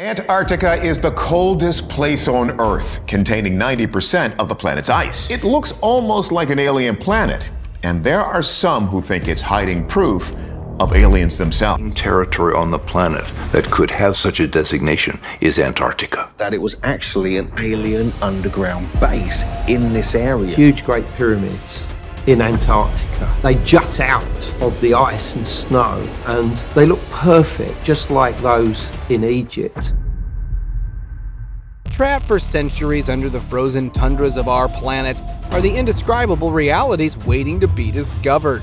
Antarctica is the coldest place on Earth, containing 90% of the planet's ice. It looks almost like an alien planet, and there are some who think it's hiding proof of aliens themselves. Territory on the planet that could have such a designation is Antarctica. That it was actually an alien underground base in this area. Huge Great Pyramids in Antarctica. They jut out of the ice and snow, and they look perfect, just like those in Egypt. Trapped for centuries under the frozen tundras of our planet are the indescribable realities waiting to be discovered.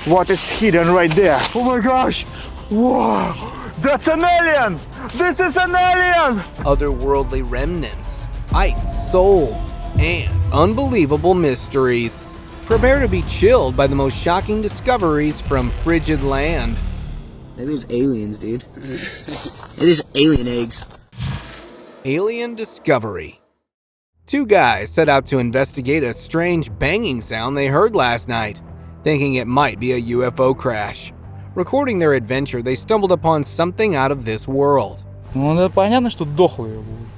What is hidden right there? Oh my gosh! Whoa! That's an alien! This is an alien! Otherworldly remnants, iced souls, and unbelievable mysteries. Prepare to be chilled by the most shocking discoveries from frigid land. Maybe it's aliens, dude. It is alien eggs. Alien discovery. Two guys set out to investigate a strange banging sound they heard last night, thinking it might be a UFO crash. Recording their adventure, they stumbled upon something out of this world. Ну, да, понятно, что дохлые будут.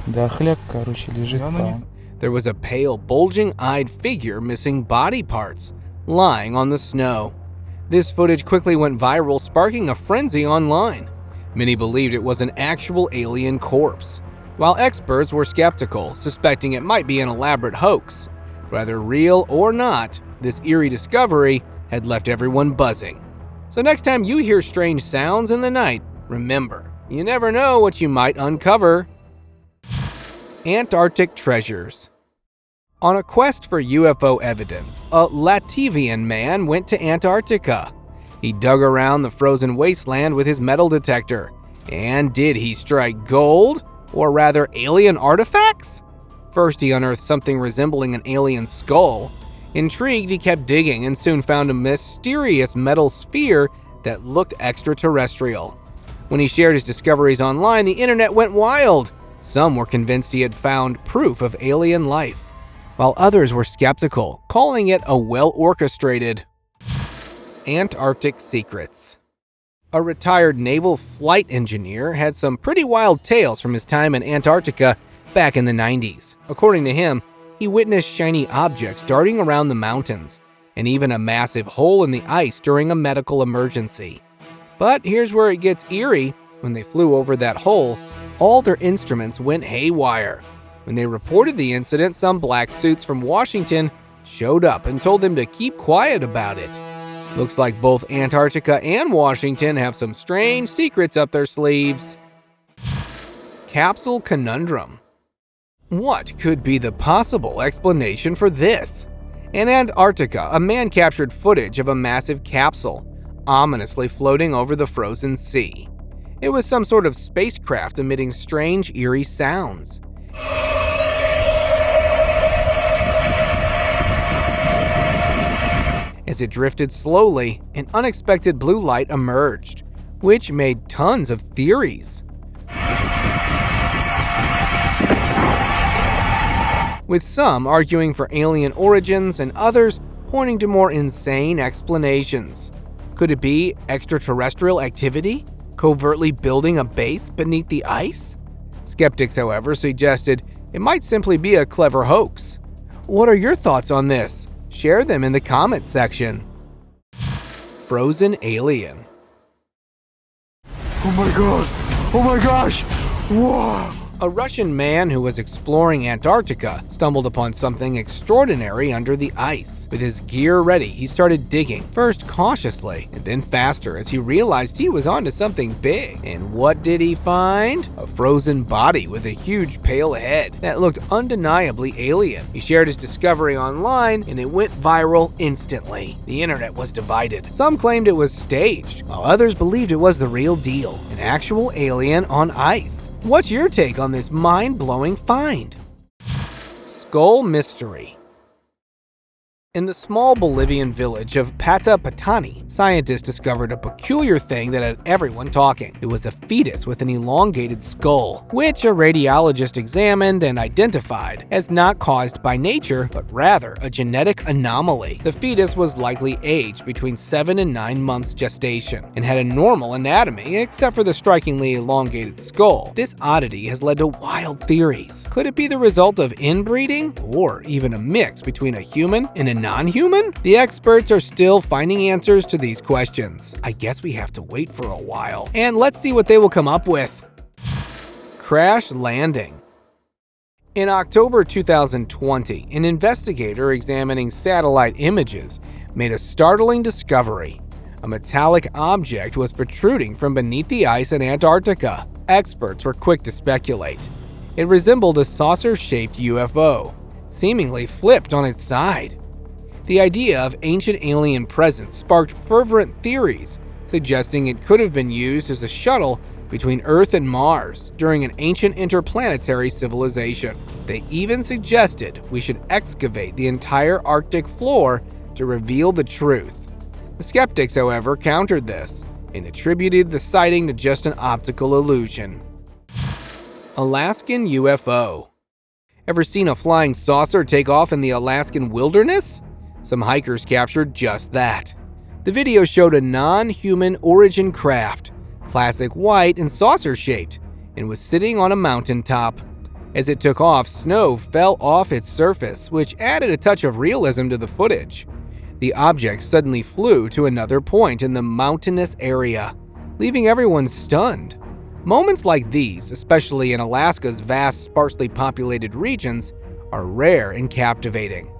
Дохляк, короче, лежит там. There was a pale, bulging-eyed figure missing body parts, lying on the snow. This footage quickly went viral, sparking a frenzy online. Many believed it was an actual alien corpse, while experts were skeptical, suspecting it might be an elaborate hoax. Whether real or not, this eerie discovery had left everyone buzzing. So next time you hear strange sounds in the night, remember, you never know what you might uncover. Antarctic treasures. On a quest for UFO evidence, a Latvian man went to Antarctica. He dug around the frozen wasteland with his metal detector. And did he strike gold? Or rather, alien artifacts? First, he unearthed something resembling an alien skull. Intrigued, he kept digging and soon found a mysterious metal sphere that looked extraterrestrial. When he shared his discoveries online, the internet went wild. Some were convinced he had found proof of alien life, while others were skeptical, calling it a well-orchestrated. Antarctic Secrets. A retired naval flight engineer had some pretty wild tales from his time in Antarctica back in the 90s. According to him, he witnessed shiny objects darting around the mountains, and even a massive hole in the ice during a medical emergency. But here's where it gets eerie. When they flew over that hole, all their instruments went haywire. When they reported the incident, some black suits from Washington showed up and told them to keep quiet about it. Looks like both Antarctica and Washington have some strange secrets up their sleeves. Capsule Conundrum. What could be the possible explanation for this? In Antarctica, a man captured footage of a massive capsule, ominously floating over the frozen sea. It was some sort of spacecraft emitting strange, eerie sounds. As it drifted slowly, an unexpected blue light emerged, which made tons of theories. With some arguing for alien origins and others pointing to more insane explanations. Could it be extraterrestrial activity, covertly building a base beneath the ice? Skeptics, however, suggested it might simply be a clever hoax. What are your thoughts on this? Share them in the comments section. Frozen alien. Oh my god! Oh my gosh! Whoa! A Russian man who was exploring Antarctica stumbled upon something extraordinary under the ice. With his gear ready, he started digging, first cautiously, and then faster as he realized he was onto something big. And what did he find? A frozen body with a huge pale head that looked undeniably alien. He shared his discovery online, and it went viral instantly. The internet was divided. Some claimed it was staged, while others believed it was the real deal, an actual alien on ice. What's your take on this mind-blowing find? Skull mystery. In the small Bolivian village of Patapatani, scientists discovered a peculiar thing that had everyone talking. It was a fetus with an elongated skull, which a radiologist examined and identified as not caused by nature, but rather a genetic anomaly. The fetus was likely aged between 7 and 9 months gestation and had a normal anatomy except for the strikingly elongated skull. This oddity has led to wild theories. Could it be the result of inbreeding, or even a mix between a human and a non-human? The experts are still finding answers to these questions. I guess we have to wait for a while. And let's see what they will come up with. Crash landing. In October 2020, an investigator examining satellite images made a startling discovery. A metallic object was protruding from beneath the ice in Antarctica. Experts were quick to speculate. It resembled a saucer-shaped UFO, seemingly flipped on its side. The idea of ancient alien presence sparked fervent theories, suggesting it could have been used as a shuttle between Earth and Mars during an ancient interplanetary civilization. They even suggested we should excavate the entire Arctic floor to reveal the truth. The skeptics, however, countered this and attributed the sighting to just an optical illusion. Alaskan UFO. Ever seen a flying saucer take off in the Alaskan wilderness? Some hikers captured just that. The video showed a non-human origin craft, classic white and saucer-shaped, and was sitting on a mountaintop. As it took off, snow fell off its surface, which added a touch of realism to the footage. The object suddenly flew to another point in the mountainous area, leaving everyone stunned. Moments like these, especially in Alaska's vast, sparsely populated regions, are rare and captivating.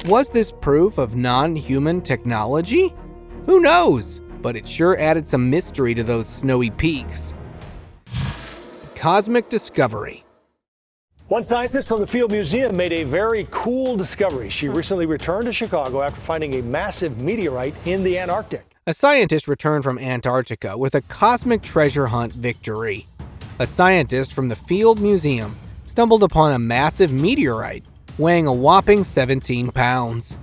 Was this proof of non-human technology? Who knows, but it sure added some mystery to those snowy peaks. Cosmic discovery. One scientist from the Field Museum made a very cool discovery. She recently returned to Chicago after finding a massive meteorite in the Antarctic. A scientist returned from Antarctica with a cosmic treasure hunt victory. A scientist from the Field Museum stumbled upon a massive meteorite weighing a whopping 17 pounds.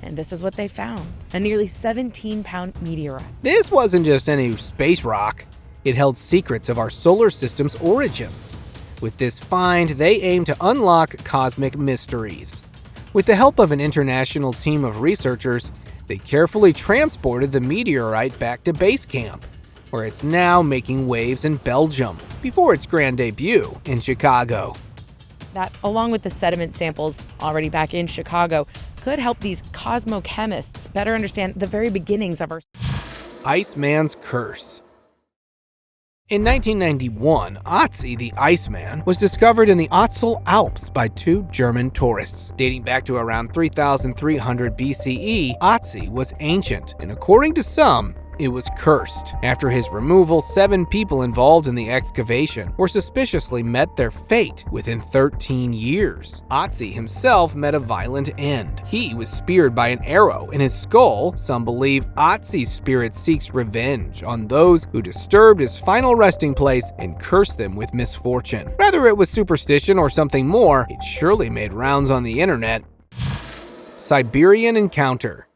And this is what they found, a nearly 17-pound meteorite. This wasn't just any space rock. It held secrets of our solar system's origins. With this find, they aim to unlock cosmic mysteries. With the help of an international team of researchers, they carefully transported the meteorite back to base camp, where it's now making waves in Belgium, before its grand debut in Chicago. That, along with the sediment samples already back in Chicago, could help these cosmochemists better understand the very beginnings of our Iceman's Curse. In 1991, Otzi the Iceman was discovered in the Ötztal Alps by 2 German tourists. Dating back to around 3,300 BCE, Otzi was ancient, and according to some, it was cursed. After his removal, 7 people involved in the excavation were suspiciously met their fate within 13 years. Otzi himself met a violent end. He was speared by an arrow in his skull. Some believe Otzi's spirit seeks revenge on those who disturbed his final resting place and cursed them with misfortune. Whether it was superstition or something more, it surely made rounds on the internet. Siberian Encounter.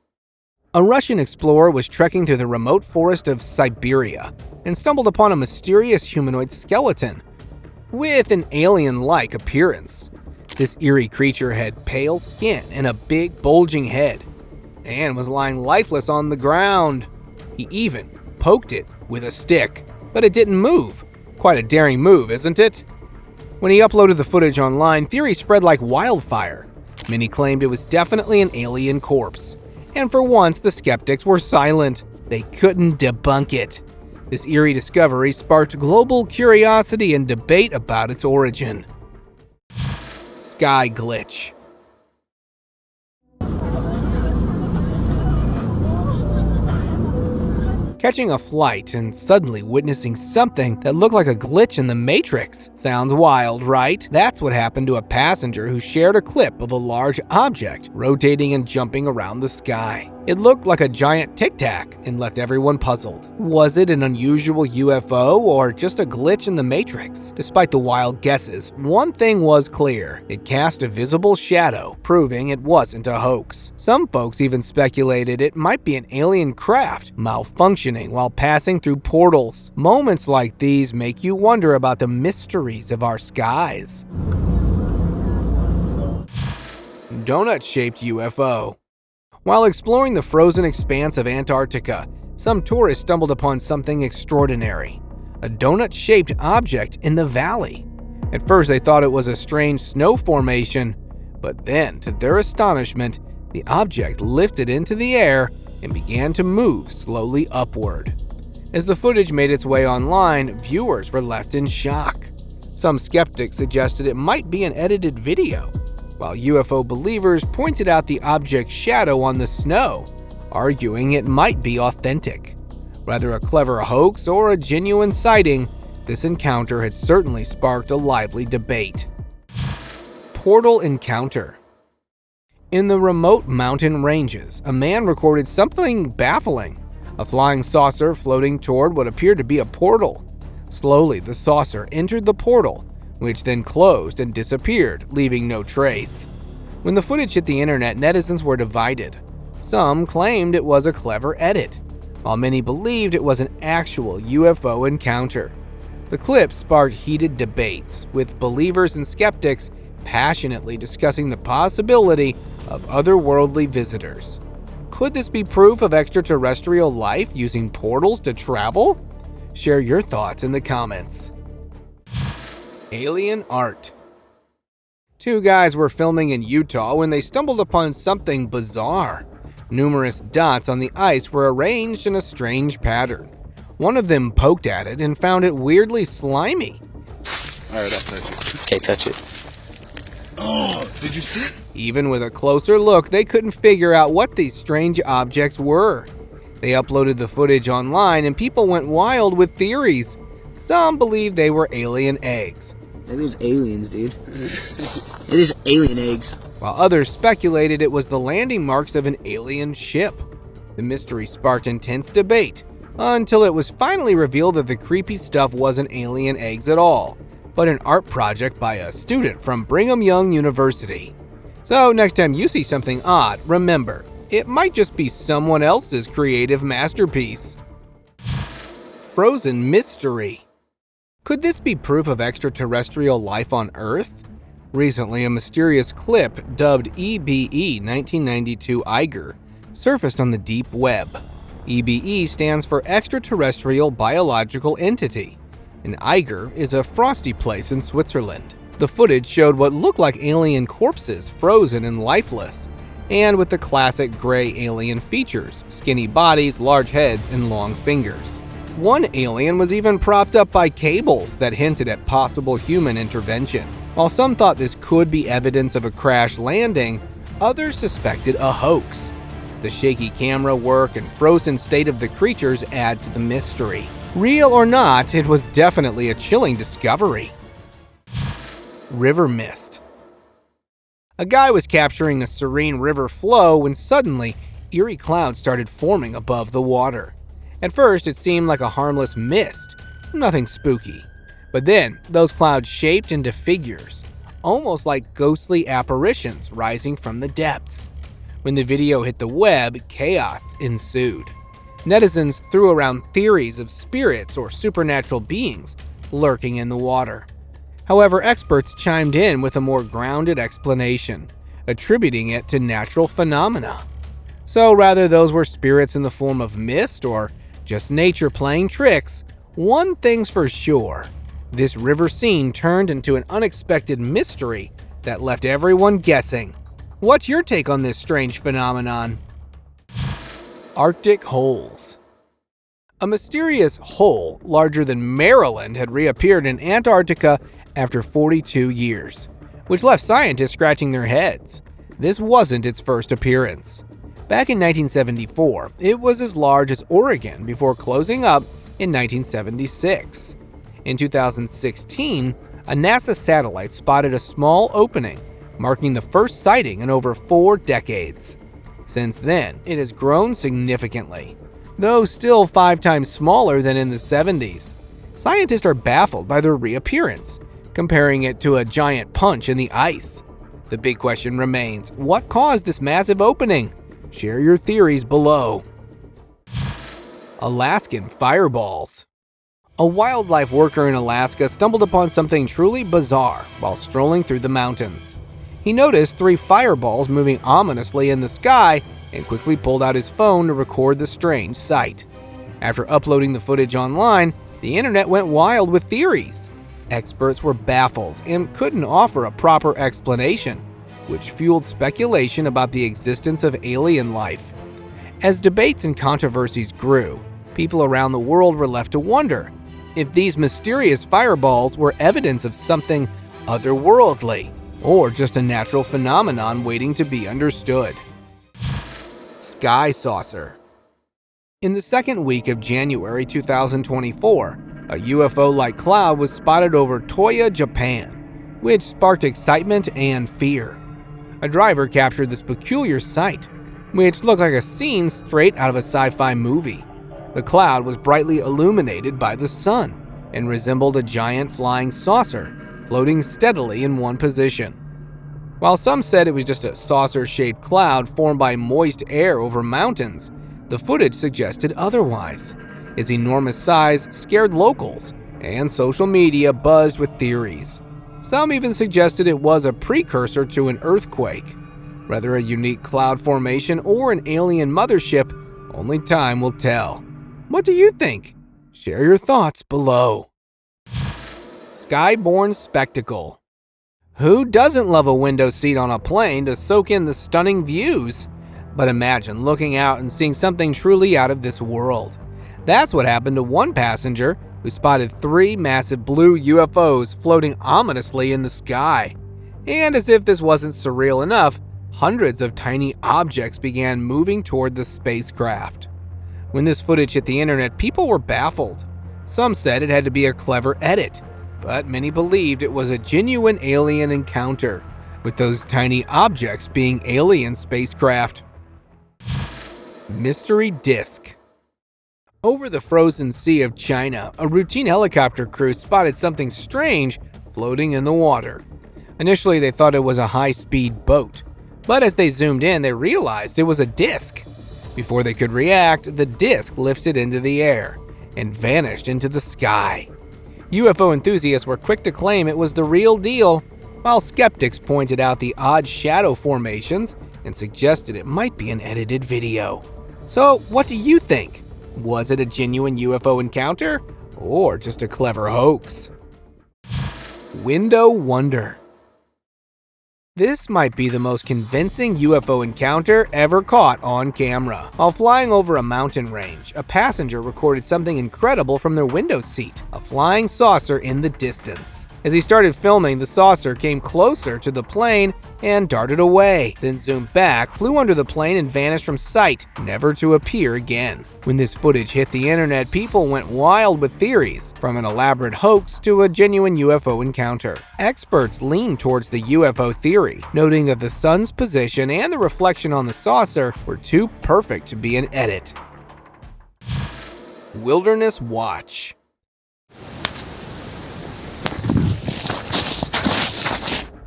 A Russian explorer was trekking through the remote forest of Siberia and stumbled upon a mysterious humanoid skeleton with an alien-like appearance. This eerie creature had pale skin and a big, bulging head, and was lying lifeless on the ground. He even poked it with a stick, but it didn't move. Quite a daring move, isn't it? When he uploaded the footage online, theories spread like wildfire. Many claimed it was definitely an alien corpse. And for once, the skeptics were silent. They couldn't debunk it. This eerie discovery sparked global curiosity and debate about its origin. Sky glitch. Catching a flight and suddenly witnessing something that looked like a glitch in the Matrix. Sounds wild, right? That's what happened to a passenger who shared a clip of a large object rotating and jumping around the sky. It looked like a giant Tic Tac and left everyone puzzled. Was it an unusual UFO or just a glitch in the Matrix? Despite the wild guesses, one thing was clear. It cast a visible shadow, proving it wasn't a hoax. Some folks even speculated it might be an alien craft malfunctioning while passing through portals. Moments like these make you wonder about the mysteries of our skies. Donut-shaped UFO. While exploring the frozen expanse of Antarctica, some tourists stumbled upon something extraordinary: a donut-shaped object in the valley. At first they thought it was a strange snow formation, but then, to their astonishment, the object lifted into the air and began to move slowly upward. As the footage made its way online, viewers were left in shock. Some skeptics suggested it might be an edited video, while UFO believers pointed out the object's shadow on the snow, arguing it might be authentic. Whether a clever hoax or a genuine sighting, this encounter had certainly sparked a lively debate. Portal encounter. In the remote mountain ranges, a man recorded something baffling: a flying saucer floating toward what appeared to be a portal. Slowly, the saucer entered the portal, which then closed and disappeared, leaving no trace. When the footage hit the internet, netizens were divided. Some claimed it was a clever edit, while many believed it was an actual UFO encounter. The clip sparked heated debates, with believers and skeptics passionately discussing the possibility of otherworldly visitors. Could this be proof of extraterrestrial life using portals to travel? Share your thoughts in the comments. Alien art. Two guys were filming in Utah when they stumbled upon something bizarre. Numerous dots on the ice were arranged in a strange pattern. One of them poked at it and found it weirdly slimy. Alright, I'll touch it. Okay, touch it. Oh, did you see it? Even with a closer look, they couldn't figure out what these strange objects were. They uploaded the footage online and people went wild with theories. Some believed they were alien eggs, Maybe it's aliens, dude. It is alien eggs. while others speculated it was the landing marks of an alien ship. The mystery sparked intense debate, until it was finally revealed that the creepy stuff wasn't alien eggs at all, but an art project by a student from Brigham Young University. So next time you see something odd, remember, it might just be someone else's creative masterpiece. Frozen mystery. Could this be proof of extraterrestrial life on Earth? Recently, a mysterious clip dubbed EBE 1992 Eiger surfaced on the deep web. EBE stands for Extraterrestrial Biological Entity, and Eiger is a frosty place in Switzerland. The footage showed what looked like alien corpses, frozen and lifeless, and with the classic gray alien features: skinny bodies, large heads, and long fingers. One alien was even propped up by cables that hinted at possible human intervention. While some thought this could be evidence of a crash landing, others suspected a hoax. The shaky camera work and frozen state of the creatures add to the mystery. Real or not, it was definitely a chilling discovery. River mist. A guy was capturing a serene river flow when suddenly eerie clouds started forming above the water. At first, it seemed like a harmless mist, nothing spooky. But then, those clouds shaped into figures, almost like ghostly apparitions rising from the depths. When the video hit the web, chaos ensued. Netizens threw around theories of spirits or supernatural beings lurking in the water. However, experts chimed in with a more grounded explanation, attributing it to natural phenomena. So whether those were spirits in the form of mist or just nature playing tricks, one thing's for sure: this river scene turned into an unexpected mystery that left everyone guessing. What's your take on this strange phenomenon? Arctic holes. A mysterious hole larger than Maryland had reappeared in Antarctica after 42 years, which left scientists scratching their heads. This wasn't its first appearance. Back in 1974, it was as large as Oregon before closing up in 1976. In 2016, a NASA satellite spotted a small opening, marking the first sighting in over 4 decades. Since then, it has grown significantly, though still 5 times smaller than in the 70s. Scientists are baffled by their reappearance, comparing it to a giant punch in the ice. The big question remains, what caused this massive opening? Share your theories below. Alaskan Fireballs. A wildlife worker in Alaska stumbled upon something truly bizarre while strolling through the mountains. He noticed 3 fireballs moving ominously in the sky and quickly pulled out his phone to record the strange sight. After uploading the footage online, the internet went wild with theories. Experts were baffled and couldn't offer a proper explanation, which fueled speculation about the existence of alien life. As debates and controversies grew, people around the world were left to wonder if these mysterious fireballs were evidence of something otherworldly, or just a natural phenomenon waiting to be understood. Sky Saucer. In the second week of January 2024, a UFO-like cloud was spotted over Toya, Japan, which sparked excitement and fear. A driver captured this peculiar sight, which looked like a scene straight out of a sci-fi movie. The cloud was brightly illuminated by the sun and resembled a giant flying saucer floating steadily in one position. While some said it was just a saucer-shaped cloud formed by moist air over mountains, the footage suggested otherwise. Its enormous size scared locals, and social media buzzed with theories. Some even suggested it was a precursor to an earthquake. Whether a unique cloud formation or an alien mothership, only time will tell. What do you think? Share your thoughts below. Skyborn Spectacle. Who doesn't love a window seat on a plane to soak in the stunning views? But imagine looking out and seeing something truly out of this world. That's what happened to one passenger who spotted 3 massive blue UFOs floating ominously in the sky. And as if this wasn't surreal enough, hundreds of tiny objects began moving toward the spacecraft. When this footage hit the internet, people were baffled. Some said it had to be a clever edit, but many believed it was a genuine alien encounter, with those tiny objects being alien spacecraft. Mystery Disc. Over the frozen sea of China, a routine helicopter crew spotted something strange floating in the water. Initially, they thought it was a high-speed boat, but as they zoomed in, they realized it was a disc. Before they could react, the disc lifted into the air and vanished into the sky. UFO enthusiasts were quick to claim it was the real deal, while skeptics pointed out the odd shadow formations and suggested it might be an edited video. So, what do you think? Was it a genuine UFO encounter, or just a clever hoax? Window Wonder. This might be the most convincing UFO encounter ever caught on camera. While flying over a mountain range, a passenger recorded something incredible from their window seat, a flying saucer in the distance. As he started filming, the saucer came closer to the plane and darted away, then zoomed back, flew under the plane and vanished from sight, never to appear again. When this footage hit the internet, people went wild with theories, from an elaborate hoax to a genuine UFO encounter. Experts leaned towards the UFO theory, noting that the sun's position and the reflection on the saucer were too perfect to be an edit. Wilderness Watch.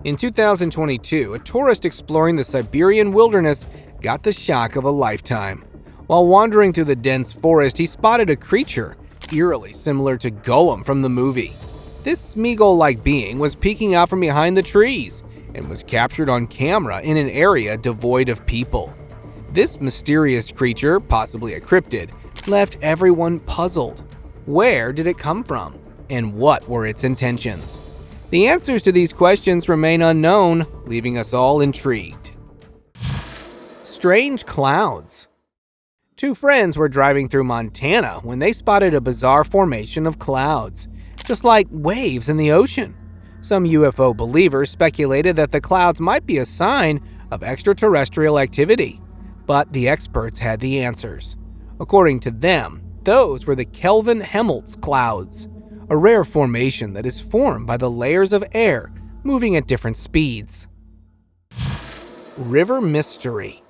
In 2022, a tourist exploring the Siberian wilderness got the shock of a lifetime. While wandering through the dense forest, he spotted a creature eerily similar to Golem from the movie. This Smeagol-like being was peeking out from behind the trees and was captured on camera in an area devoid of people. This mysterious creature, possibly a cryptid, left everyone puzzled. Where did it come from? And what were its intentions? The answers to these questions remain unknown, leaving us all intrigued. Strange clouds. 2 friends were driving through Montana when they spotted a bizarre formation of clouds, just like waves in the ocean. Some UFO believers speculated that the clouds might be a sign of extraterrestrial activity, but the experts had the answers. According to them, those were the Kelvin-Helmholtz clouds, a rare formation that is formed by the layers of air moving at different speeds. River Mystery.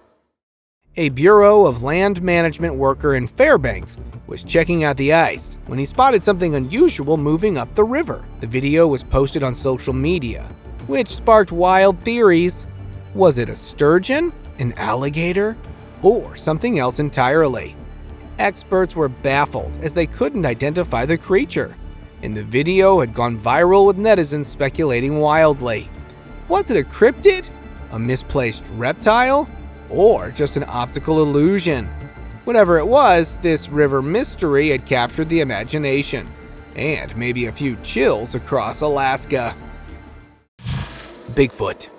A Bureau of Land Management worker in Fairbanks was checking out the ice when he spotted something unusual moving up the river. The video was posted on social media, which sparked wild theories. Was it a sturgeon, an alligator, or something else entirely? Experts were baffled as they couldn't identify the creature, and the video had gone viral with netizens speculating wildly. Was it a cryptid, a misplaced reptile, or just an optical illusion? Whatever it was, this river mystery had captured the imagination, and maybe a few chills across Alaska. Bigfoot.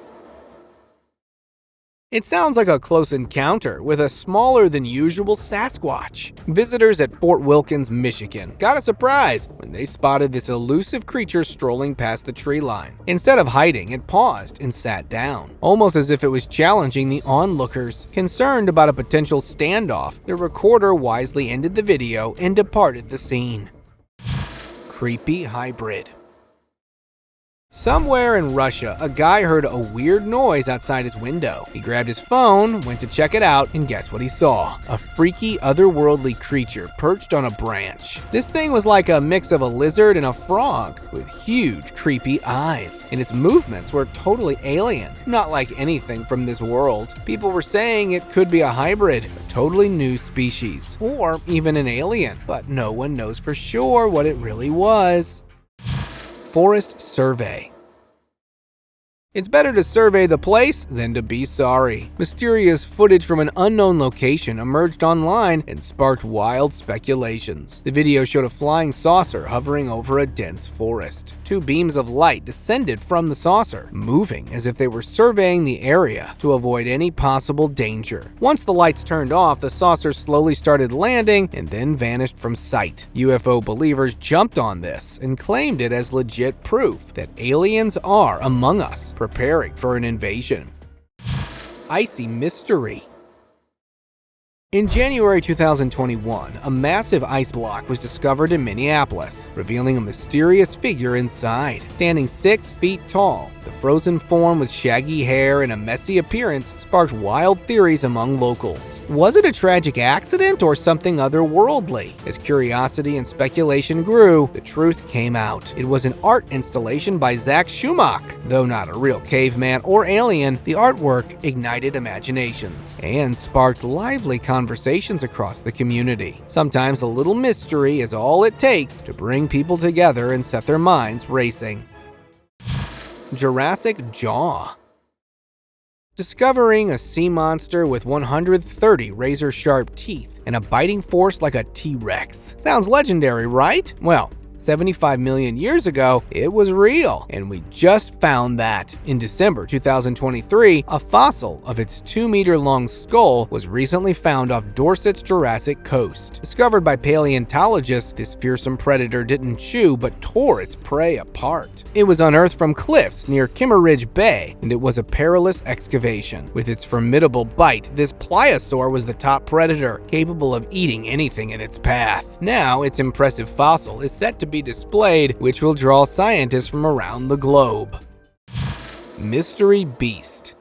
It sounds like a close encounter with a smaller than usual Sasquatch. Visitors at Fort Wilkins, Michigan got a surprise when they spotted this elusive creature strolling past the tree line. Instead of hiding, it paused and sat down, almost as if it was challenging the onlookers. Concerned about a potential standoff, the recorder wisely ended the video and departed the scene. Creepy hybrid. Somewhere in Russia, a guy heard a weird noise outside his window. He grabbed his phone, went to check it out, and guess what he saw? A freaky, otherworldly creature perched on a branch. This thing was like a mix of a lizard and a frog, with huge, creepy eyes, and its movements were totally alien, not like anything from this world. People were saying it could be a hybrid, a totally new species, or even an alien, but no one knows for sure what it really was. Forest survey. It's better to survey the place than to be sorry. Mysterious footage from an unknown location emerged online and sparked wild speculations. The video showed a flying saucer hovering over a dense forest. Two beams of light descended from the saucer, moving as if they were surveying the area to avoid any possible danger. Once the lights turned off, the saucer slowly started landing and then vanished from sight. UFO believers jumped on this and claimed it as legit proof that aliens are among us, preparing for an invasion. Icy mystery. In January 2021, a massive ice block was discovered in Minneapolis, revealing a mysterious figure inside. Standing 6 feet tall, the frozen form with shaggy hair and a messy appearance sparked wild theories among locals. Was it a tragic accident or something otherworldly? As curiosity and speculation grew, the truth came out. It was an art installation by Zach Schumach. Though not a real caveman or alien, the artwork ignited imaginations and sparked lively conversations across the community. Sometimes a little mystery is all it takes to bring people together and set their minds racing. Jurassic jaw. Discovering a sea monster with 130 razor-sharp teeth and a biting force like a T-Rex. Sounds legendary, right? Well, 75 million years ago, it was real, and we just found that. In December 2023, a fossil of its 2-meter-long skull was recently found off Dorset's Jurassic coast. Discovered by paleontologists, this fearsome predator didn't chew but tore its prey apart. It was unearthed from cliffs near Kimmeridge Bay, and it was a perilous excavation. With its formidable bite, this pliosaur was the top predator, capable of eating anything in its path. Now, its impressive fossil is set to be displayed, which will draw scientists from around the globe. Mystery beast.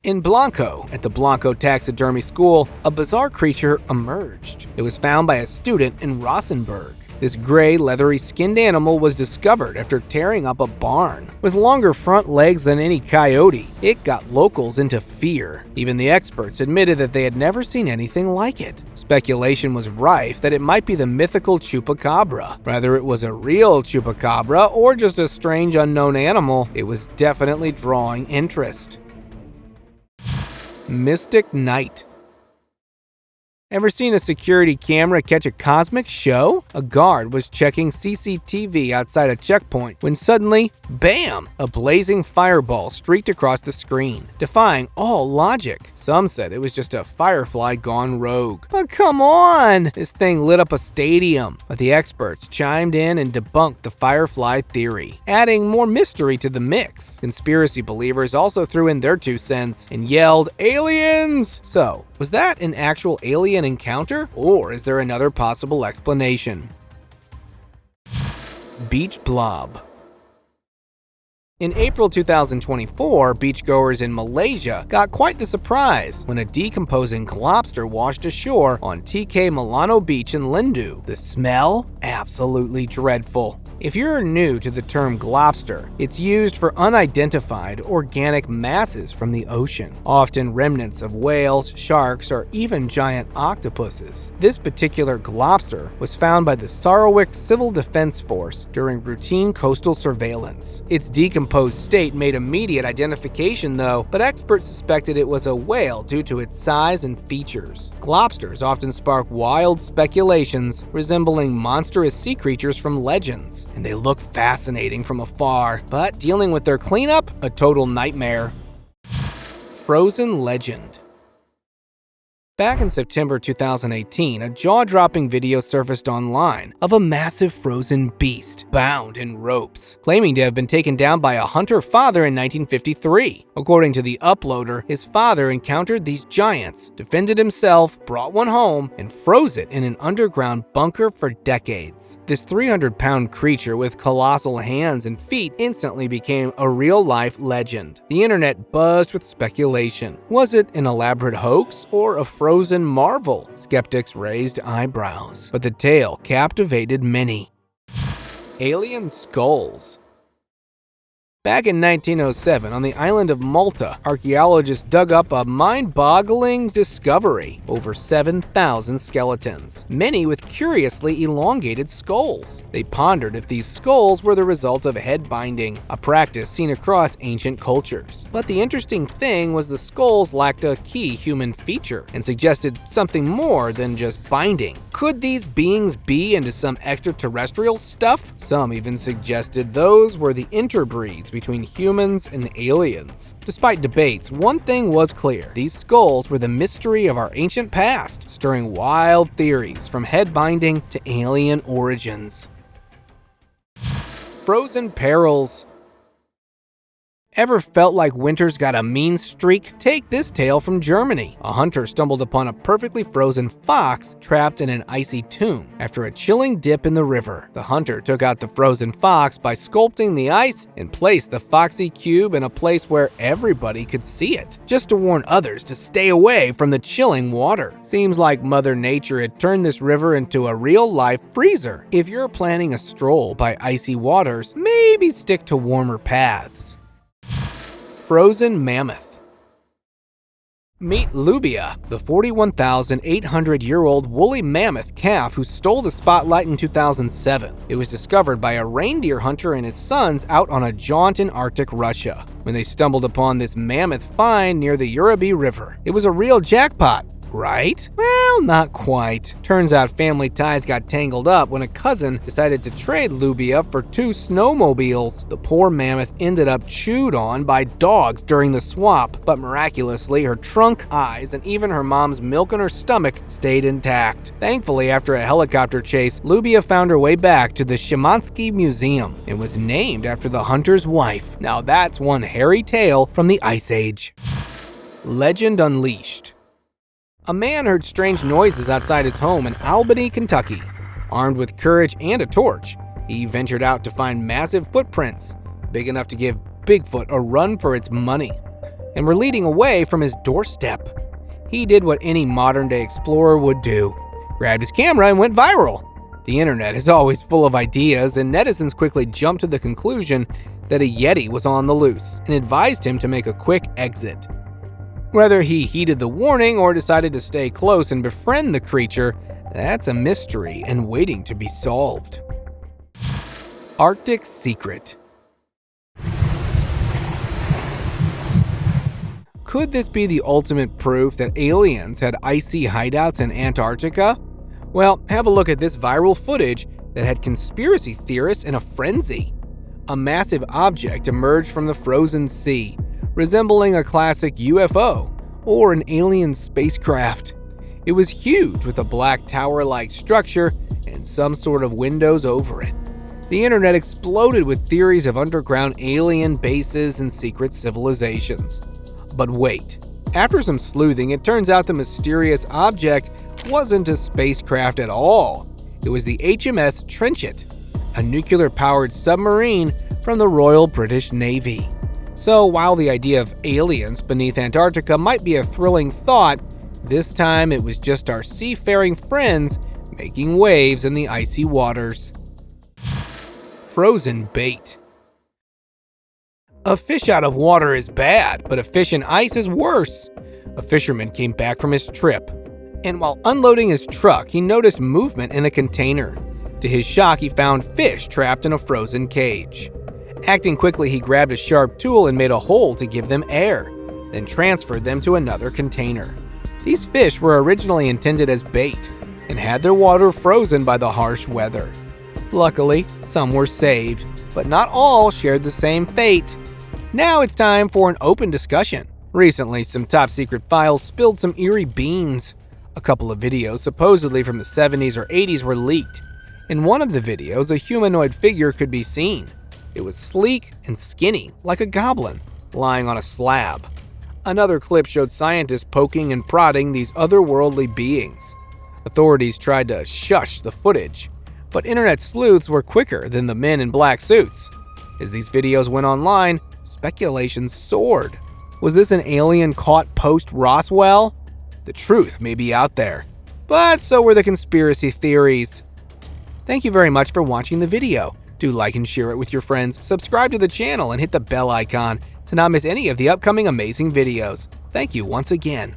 In Blanco, at the Blanco Taxidermy School, a bizarre creature emerged. It was found by a student in Rossenburg. This gray, leathery skinned animal was discovered after tearing up a barn. With longer front legs than any coyote, it got locals into fear. Even the experts admitted that they had never seen anything like it. Speculation was rife that it might be the mythical chupacabra. Whether it was a real chupacabra or just a strange unknown animal, it was definitely drawing interest. Mystic Night. Ever seen a security camera catch a cosmic show? A guard was checking CCTV outside a checkpoint when suddenly, bam! A blazing fireball streaked across the screen, defying all logic. Some said it was just a firefly gone rogue. But come on! This thing lit up a stadium. But the experts chimed in and debunked the firefly theory, adding more mystery to the mix. Conspiracy believers also threw in their 2 cents and yelled, "Aliens!" So, was that an actual alien encounter, or is there another possible explanation? Beach blob. In April 2024, beachgoers in Malaysia got quite the surprise when a decomposing lobster washed ashore on TK Milano Beach in Lindu. The smell? Absolutely dreadful. If you're new to the term globster, it's used for unidentified organic masses from the ocean, often remnants of whales, sharks, or even giant octopuses. This particular globster was found by the Sarawak Civil Defense Force during routine coastal surveillance. Its decomposed state made immediate identification though, but experts suspected it was a whale due to its size and features. Globsters often spark wild speculations resembling monstrous sea creatures from legends, and they look fascinating from afar, but dealing with their cleanup, a total nightmare. Frozen legend. Back in September 2018, a jaw-dropping video surfaced online of a massive frozen beast bound in ropes, claiming to have been taken down by a hunter father in 1953. According to the uploader, his father encountered these giants, defended himself, brought one home, and froze it in an underground bunker for decades. This 300-pound creature with colossal hands and feet instantly became a real-life legend. The internet buzzed with speculation. Was it an elaborate hoax or a frozen marvel? Skeptics raised eyebrows, but the tale captivated many. Alien skulls. Back in 1907, on the island of Malta, archaeologists dug up a mind-boggling discovery: over 7,000 skeletons, many with curiously elongated skulls. They pondered if these skulls were the result of head binding, a practice seen across ancient cultures. But the interesting thing was the skulls lacked a key human feature and suggested something more than just binding. Could these beings be into some extraterrestrial stuff? Some even suggested those were the interbreeds between humans and aliens. Despite debates, one thing was clear: these skulls were the mystery of our ancient past, stirring wild theories from head binding to alien origins. Frozen perils. Ever felt like winter's got a mean streak? Take this tale from Germany. A hunter stumbled upon a perfectly frozen fox trapped in an icy tomb after a chilling dip in the river. The hunter took out the frozen fox by sculpting the ice and placed the foxy cube in a place where everybody could see it, just to warn others to stay away from the chilling water. Seems like Mother Nature had turned this river into a real-life freezer. If you're planning a stroll by icy waters, maybe stick to warmer paths. Frozen mammoth. Meet Lubia, the 41,800-year-old woolly mammoth calf who stole the spotlight in 2007. It was discovered by a reindeer hunter and his sons out on a jaunt in Arctic Russia when they stumbled upon this mammoth find near the Urabi River. It was a real jackpot, right? Well, not quite. Turns out family ties got tangled up when a cousin decided to trade Lubia for 2 snowmobiles. The poor mammoth ended up chewed on by dogs during the swap, but miraculously her trunk, eyes, and even her mom's milk in her stomach stayed intact. Thankfully, after a helicopter chase, Lubia found her way back to the Shemansky Museum and was named after the hunter's wife. Now that's one hairy tale from the Ice Age. Legend unleashed. A man heard strange noises outside his home in Albany, Kentucky. Armed with courage and a torch, he ventured out to find massive footprints, big enough to give Bigfoot a run for its money, and were leading away from his doorstep. He did what any modern-day explorer would do: grabbed his camera and went viral. The internet is always full of ideas, and netizens quickly jumped to the conclusion that a Yeti was on the loose and advised him to make a quick exit. Whether he heeded the warning or decided to stay close and befriend the creature, that's a mystery and waiting to be solved. Arctic Secret. Could this be the ultimate proof that aliens had icy hideouts in Antarctica? Well, have a look at this viral footage that had conspiracy theorists in a frenzy. A massive object emerged from the frozen sea, resembling a classic UFO or an alien spacecraft. It was huge, with a black tower-like structure and some sort of windows over it. The internet exploded with theories of underground alien bases and secret civilizations. But wait, after some sleuthing, it turns out the mysterious object wasn't a spacecraft at all. It was the HMS Trenchant, a nuclear-powered submarine from the Royal British Navy. So while the idea of aliens beneath Antarctica might be a thrilling thought, this time it was just our seafaring friends making waves in the icy waters. Frozen bait. A fish out of water is bad, but a fish in ice is worse. A fisherman came back from his trip, and while unloading his truck, he noticed movement in a container. To his shock, he found fish trapped in a frozen cage. Acting quickly, he grabbed a sharp tool and made a hole to give them air, then transferred them to another container. These fish were originally intended as bait and had their water frozen by the harsh weather. Luckily, some were saved, but not all shared the same fate. Now it's time for an open discussion. Recently, some top secret files spilled some eerie beans. A couple of videos, supposedly from the 70s or 80s, were leaked. In one of the videos, a humanoid figure could be seen. It was sleek and skinny, like a goblin, lying on a slab. Another clip showed scientists poking and prodding these otherworldly beings. Authorities tried to shush the footage, but internet sleuths were quicker than the men in black suits. As these videos went online, speculation soared. Was this an alien caught post-Roswell? The truth may be out there, but so were the conspiracy theories. Thank you very much for watching the video. Do like and share it with your friends, subscribe to the channel, and hit the bell icon to not miss any of the upcoming amazing videos. Thank you once again.